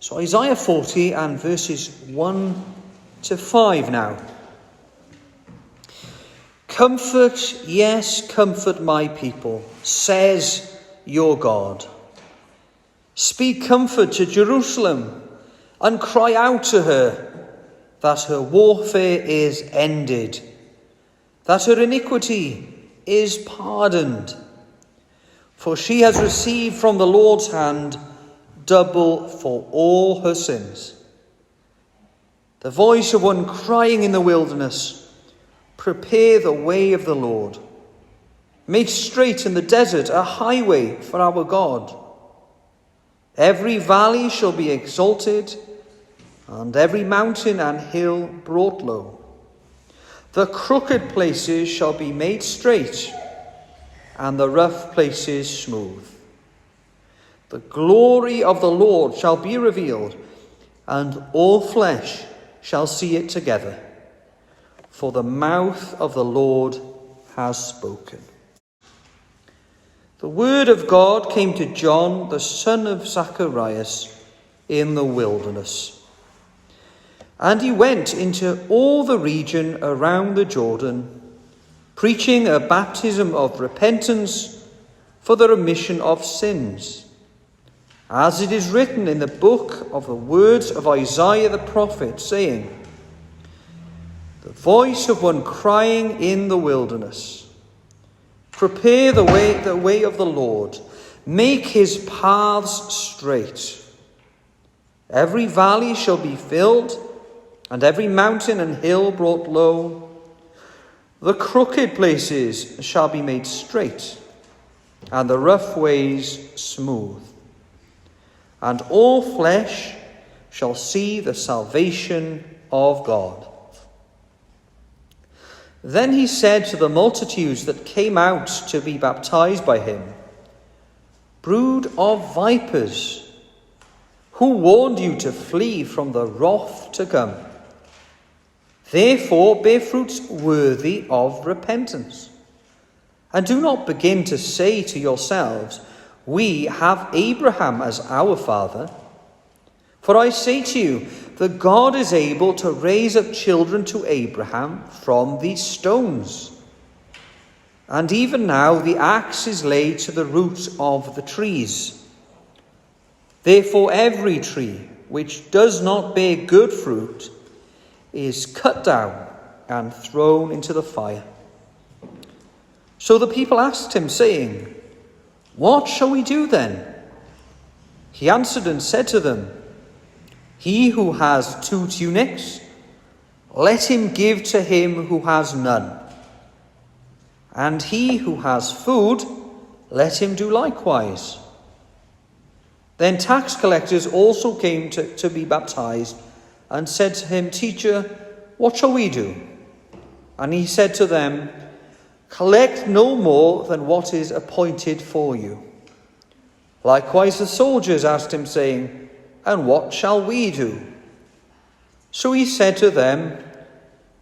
So Isaiah 40 and verses 1 to 5 now. Comfort, yes, comfort my people, says your God. Speak comfort to Jerusalem and cry out to her that her warfare is ended, that her iniquity is pardoned. For she has received from the Lord's hand double for all her sins. The voice of one crying in the wilderness, prepare the way of the Lord. Make straight in the desert a highway for our God. Every valley shall be exalted, and every mountain and hill brought low. The crooked places shall be made straight, and the rough places smooth. The glory of the Lord shall be revealed, and all flesh shall see it together. For the mouth of the Lord has spoken. The word of God came to John, the son of Zacharias, in the wilderness. And he went into all the region around the Jordan, preaching a baptism of repentance for the remission of sins, as it is written in the book of the words of Isaiah the prophet, saying, the voice of one crying in the wilderness, prepare the way of the Lord, make his paths straight. Every valley shall be filled, and every mountain and hill brought low. The crooked places shall be made straight, and the rough ways smooth. And all flesh shall see the salvation of God. Then he said to the multitudes that came out to be baptized by him, brood of vipers, who warned you to flee from the wrath to come? Therefore bear fruits worthy of repentance. And do not begin to say to yourselves, we have Abraham as our father. For I say to you that God is able to raise up children to Abraham from these stones. And even now the axe is laid to the roots of the trees. Therefore every tree which does not bear good fruit is cut down and thrown into the fire. So the people asked him, saying, what shall we do then? He answered and said to them, he who has 2 tunics, let him give to him who has none. And he who has food, let him do likewise. Then tax collectors also came to be baptized, and said to him, Teacher, what shall we do? And he said to them, collect no more than what is appointed for you. Likewise the soldiers asked him, saying, and what shall we do? So he said to them,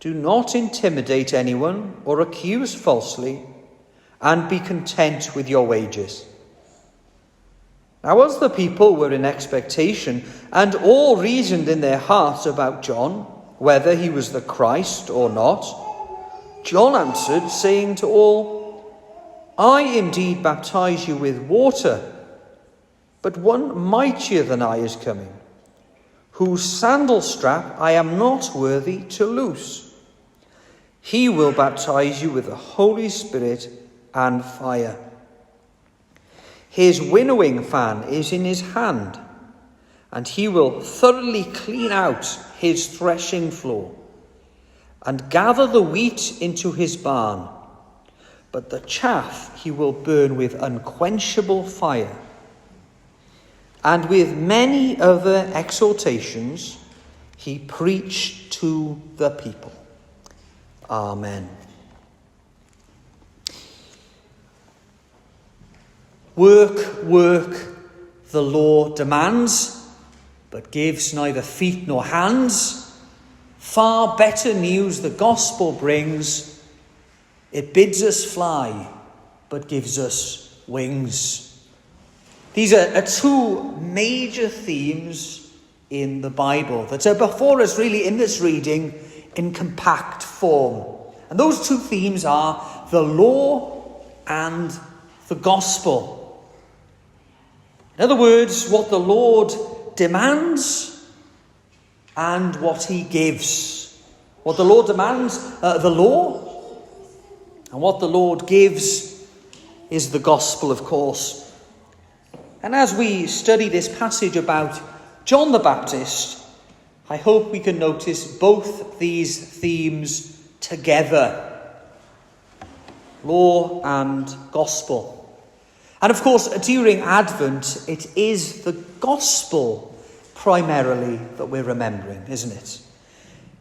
do not intimidate anyone or accuse falsely, and be content with your wages. Now as the people were in expectation, and all reasoned in their hearts about John, whether he was the Christ or not, John answered, saying to all, I indeed baptize you with water, but one mightier than I is coming, whose sandal strap I am not worthy to loose. He will baptize you with the Holy Spirit and fire. His winnowing fan is in his hand, and he will thoroughly clean out his threshing floor, and gather the wheat into his barn, but the chaff he will burn with unquenchable fire. And with many other exhortations he preached to the people. Amen. Work, work, the law demands, but gives neither feet nor hands. Far better news the gospel brings. It bids us fly, but gives us wings. These are 2 major themes in the Bible that are before us really in this reading in compact form. And those two themes are the law and the gospel. In other words, what the Lord demands and what he gives. What the Lord demands, the law, and what the Lord gives is the gospel, of course. And as we study this passage about John the Baptist, I hope we can notice both these themes together. Law and gospel. And of course, during Advent, it is the gospel primarily that we're remembering, isn't it?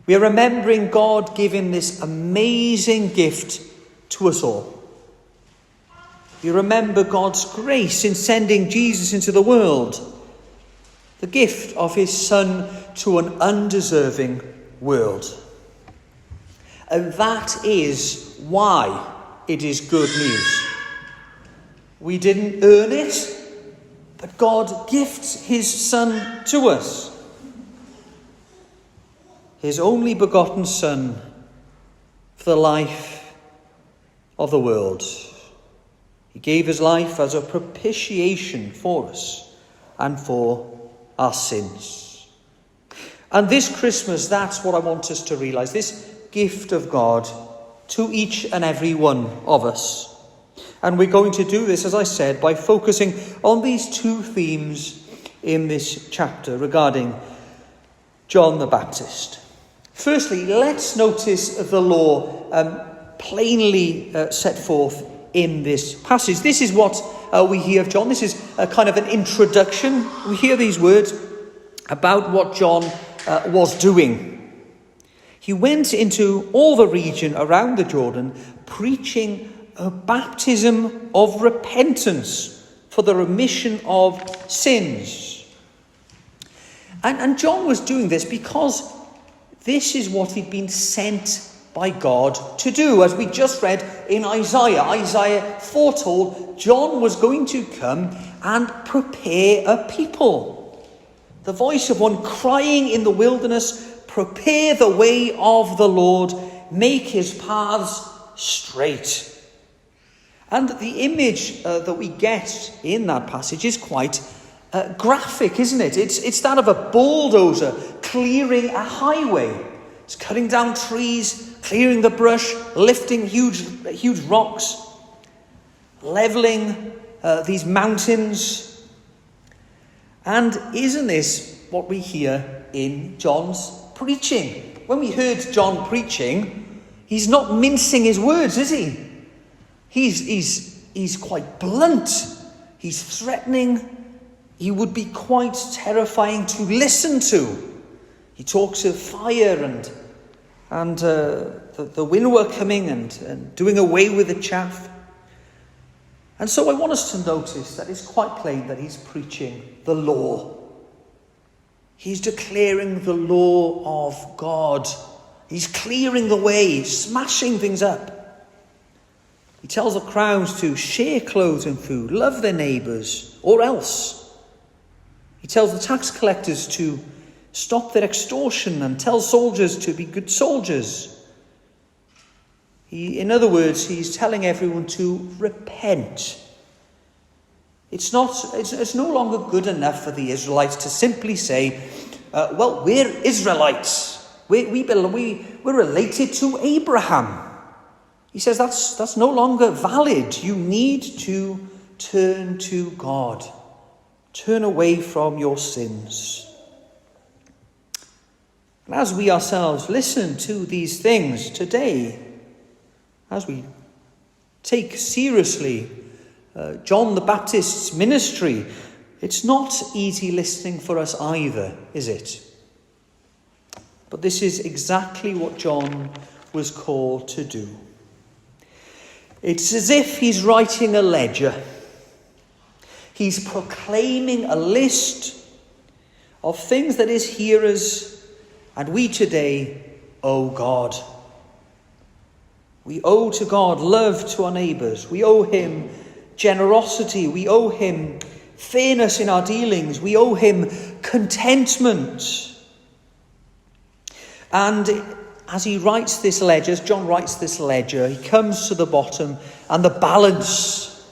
We are remembering God giving this amazing gift to us all. We remember God's grace in sending Jesus into the world, the gift of his Son to an undeserving world. And that is why it is good news. We didn't earn it, but God gifts his Son to us. His only begotten Son for the life of the world. He gave his life as a propitiation for us and for our sins. And this Christmas, that's what I want us to realise. This gift of God to each and every one of us. And we're going to do this, as I said, by focusing on these two themes in this chapter regarding John the Baptist. Firstly, let's notice the law plainly set forth in this passage. This is what we hear of John. This is a kind of an introduction. We hear these words about what John was doing. He went into all the region around the Jordan, preaching a baptism of repentance for the remission of sins. And John was doing this because this is what he'd been sent by God to do. As we just read in Isaiah, Isaiah foretold John was going to come and prepare a people. The voice of one crying in the wilderness, prepare the way of the Lord, make his paths straight. And the image that we get in that passage is quite graphic, isn't it? It's that of a bulldozer clearing a highway. It's cutting down trees, clearing the brush, lifting huge rocks, leveling these mountains. And isn't this what we hear in John's preaching? When we heard John preaching, he's not mincing his words, is he? He's quite blunt. He's threatening. He would be quite terrifying to listen to. He talks of fire and the wind coming and doing away with the chaff. And so I want us to notice that it's quite plain that he's preaching the law. He's declaring the law of God. He's clearing the way, smashing things up. He tells the crowds to share clothes and food, love their neighbours, or else. He tells the tax collectors to stop their extortion and tell soldiers to be good soldiers. In other words, he's telling everyone to repent. It's no longer good enough for the Israelites to simply say, well, we're Israelites. We're related to Abraham. He says that's no longer valid. You need to turn to God. Turn away from your sins. And as we ourselves listen to these things today, as we take seriously John the Baptist's ministry, it's not easy listening for us either, is it? But this is exactly what John was called to do. It's as if he's writing a ledger. He's proclaiming a list of things that his hearers and we today owe God. We owe to God love to our neighbours. We owe him generosity. We owe him fairness in our dealings. We owe him contentment. And as he writes this ledger, as John writes this ledger, he comes to the bottom and the balance.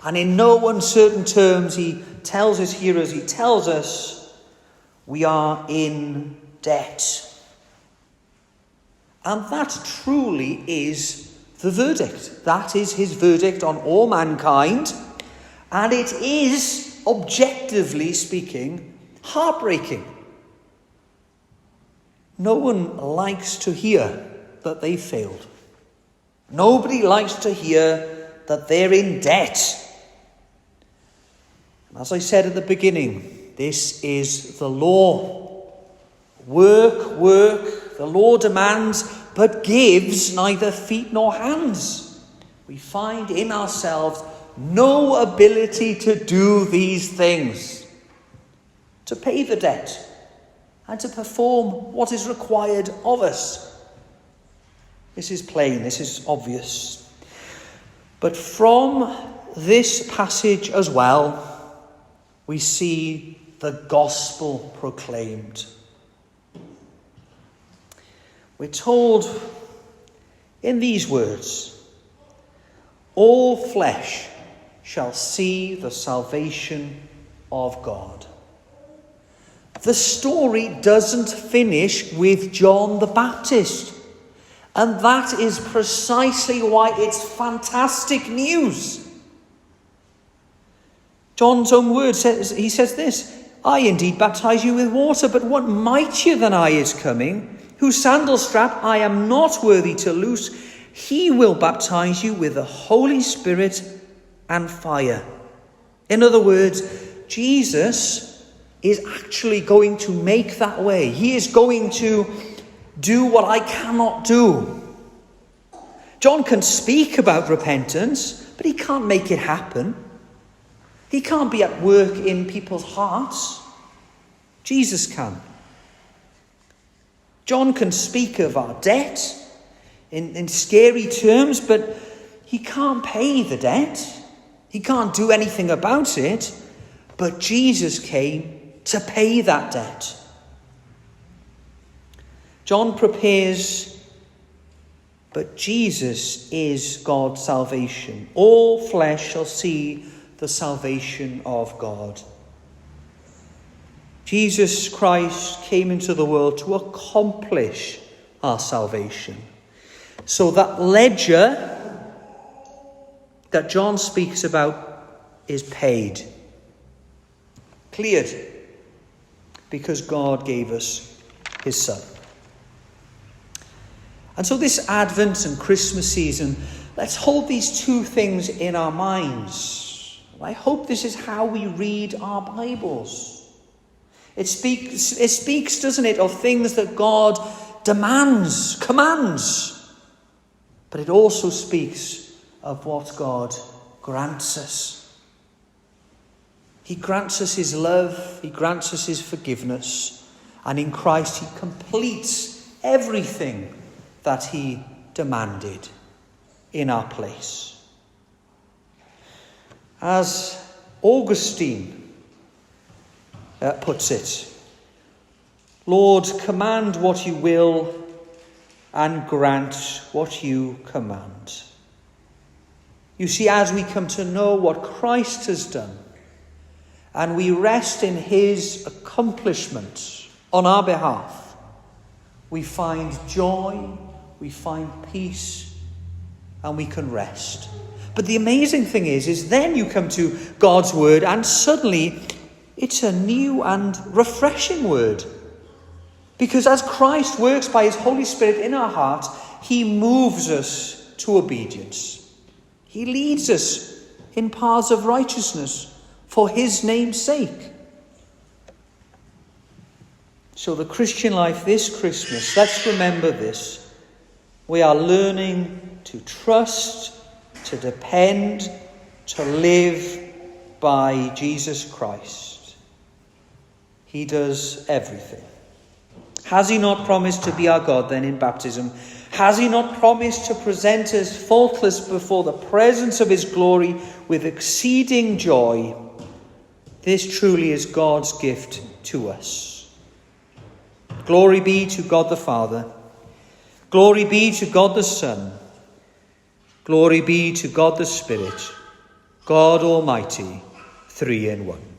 And in no uncertain terms, he tells his hearers, he tells us, we are in debt. And that truly is the verdict. That is his verdict on all mankind. And it is, objectively speaking, heartbreaking. No one likes to hear that they failed. Nobody likes to hear that they're in debt. And as I said at the beginning, this is the law. Work, work, the law demands, but gives neither feet nor hands. We find in ourselves no ability to do these things, to pay the debt, and to perform what is required of us. This is plain, this is obvious. But from this passage as well, we see the gospel proclaimed. We're told in these words, all flesh shall see the salvation of God. The story doesn't finish with John the Baptist. And that is precisely why it's fantastic news. John's own word says, he says this, I indeed baptize you with water, but one mightier than I is coming, whose sandal strap I am not worthy to loose. He will baptize you with the Holy Spirit and fire. In other words, Jesus is actually going to make that way. He is going to do what I cannot do. John can speak about repentance, but he can't make it happen. He can't be at work in people's hearts. Jesus can. John can speak of our debt in scary terms, but he can't pay the debt. He can't do anything about it. But Jesus came to pay that debt. John prepares, but Jesus is God's salvation. All flesh shall see the salvation of God. Jesus Christ came into the world to accomplish our salvation. So that ledger that John speaks about is paid, cleared, because God gave us his Son. And so this Advent and Christmas season, let's hold these two things in our minds. I hope this is how we read our Bibles. It speaks, doesn't it, of things that God demands, commands. But it also speaks of what God grants us. He grants us his love, he grants us his forgiveness, and in Christ he completes everything that he demanded in our place. As Augustine puts it, Lord, command what you will and grant what you command. You see, as we come to know what Christ has done, and we rest in his accomplishment on our behalf, we find joy, we find peace, and we can rest. But the amazing thing is then you come to God's word, and suddenly it's a new and refreshing word. Because as Christ works by his Holy Spirit in our hearts, he moves us to obedience. He leads us in paths of righteousness for his name's sake. So the Christian life this Christmas, let's remember this. We are learning to trust, to depend, to live by Jesus Christ. He does everything. Has he not promised to be our God then in baptism? Has he not promised to present us faultless before the presence of his glory with exceeding joy? This truly is God's gift to us. Glory be to God the Father. Glory be to God the Son. Glory be to God the Spirit, God Almighty, three in one.